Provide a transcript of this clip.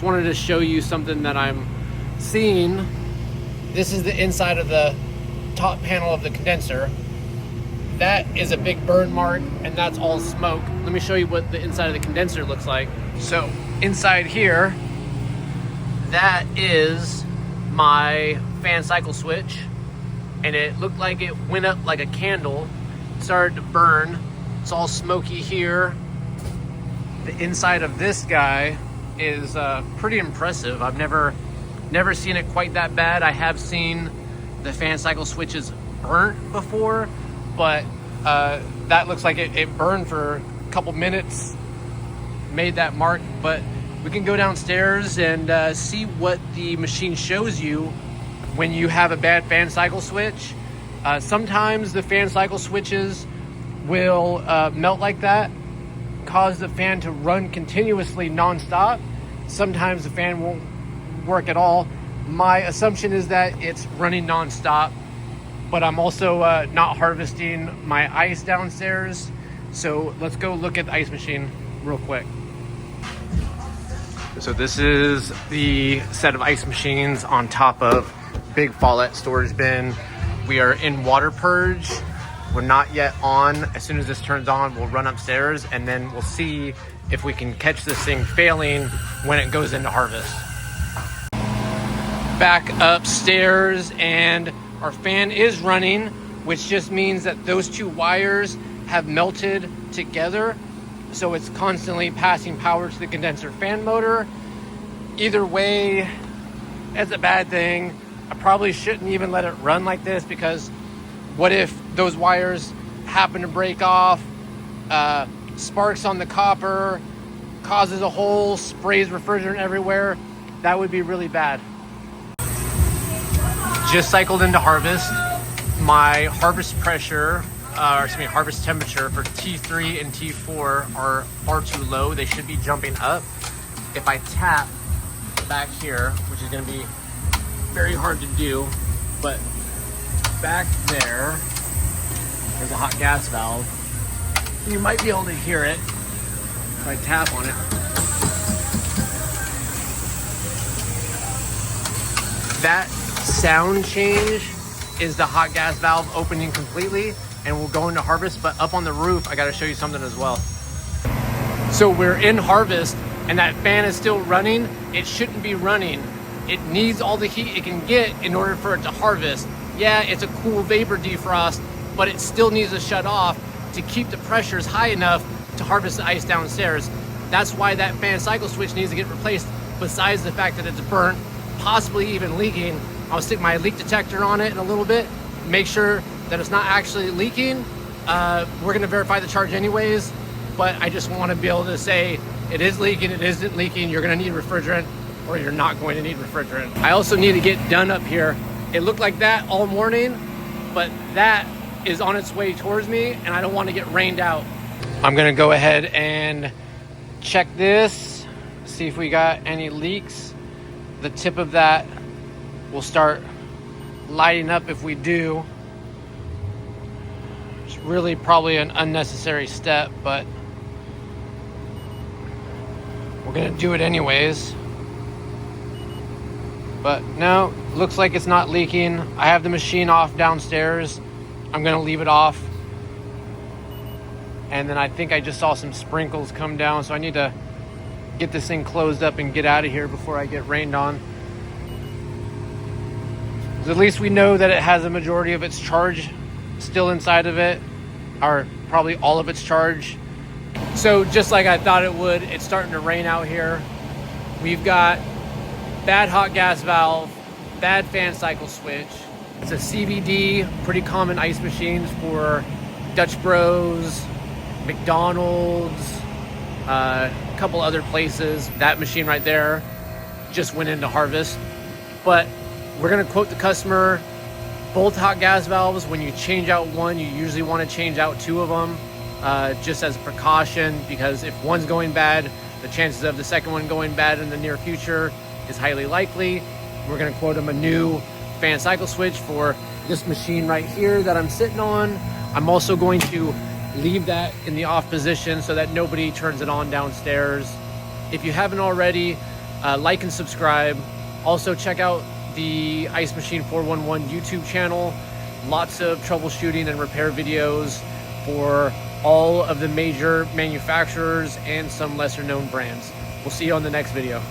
just wanted to show you something that I'm seeing. This is the inside of the top panel of the condenser. That is a big burn mark, and that's all smoke. Let me show you what the inside of the condenser looks like. So inside here, that is my fan cycle switch, and it looked like it went up like a candle. It started to burn. It's all smoky here. The inside of this guy is pretty impressive. I've never seen it quite that bad. I have seen the fan cycle switches burnt before, but that looks like it burned for a couple minutes, made that mark. But we can go downstairs and see what the machine shows you when you have a bad fan cycle switch. Sometimes the fan cycle switches will melt like that, cause the fan to run continuously non-stop. Sometimes the fan won't work at all. My assumption is that it's running non-stop, but I'm also not harvesting my ice downstairs. So let's go look at the ice machine real quick. So this is the set of ice machines on top of big Follett storage bin. We are in water purge. We're not yet on. As soon as this turns on, we'll run upstairs and then we'll see if we can catch this thing failing when it goes into harvest. Back upstairs, and our fan is running, which just means that those two wires have melted together. So it's constantly passing power to the condenser fan motor. Either way, it's a bad thing. I probably shouldn't even let it run like this, because what if those wires happen to break off, sparks on the copper, causes a hole, sprays refrigerant everywhere? That would be really bad. Just cycled into harvest. My harvest pressure, harvest temperature for T3 and T4 are far too low. They should be jumping up. If I tap back here, which is going to be very hard to do, but back there's a hot gas valve. You might be able to hear it if I tap on it. That sound change is the hot gas valve opening completely, and we'll go into harvest. But up on the roof, I got to show you something as well. So we're in harvest and that fan is still running. It shouldn't be running. It needs all the heat it can get in order for it to harvest. Yeah, it's a cool vapor defrost, but it still needs to shut off to keep the pressures high enough to harvest the ice downstairs. That's why that fan cycle switch needs to get replaced, besides the fact that it's burnt, possibly even leaking. I'll stick my leak detector on it in a little bit, make sure that it's not actually leaking. We're gonna verify the charge anyways, but I just wanna be able to say it is leaking, it isn't leaking, you're gonna need refrigerant, or you're not going to need refrigerant. I also need to get done up here. It looked like that all morning, but that is on its way towards me and I don't want to get rained out. I'm gonna go ahead and check this, see if we got any leaks. The tip of that will start lighting up if we do. It's really probably an unnecessary step, but we're gonna do it anyways. But no, looks like it's not leaking. I have the machine off downstairs. I'm gonna leave it off. And then I think I just saw some sprinkles come down, so I need to get this thing closed up and get out of here before I get rained on. So at least we know that it has a majority of its charge still inside of it, or probably all of its charge. So just like I thought it would, it's starting to rain out here. We've got bad hot gas valve, bad fan cycle switch. It's a CVD, pretty common ice machines for Dutch Bros, McDonald's, a couple other places. That machine right there just went into harvest. But we're gonna quote the customer, both hot gas valves, when you change out one, you usually wanna change out two of them, just as a precaution, because if one's going bad, the chances of the second one going bad in the near future is highly likely. We're gonna quote them a new fan cycle switch for this machine right here that I'm sitting on. I'm also going to leave that in the off position so that nobody turns it on downstairs. If you haven't already, Like and subscribe. Also check out the Ice Machine 411 YouTube channel. Lots of troubleshooting and repair videos for all of the major manufacturers and some lesser known brands. We'll see you on the next video.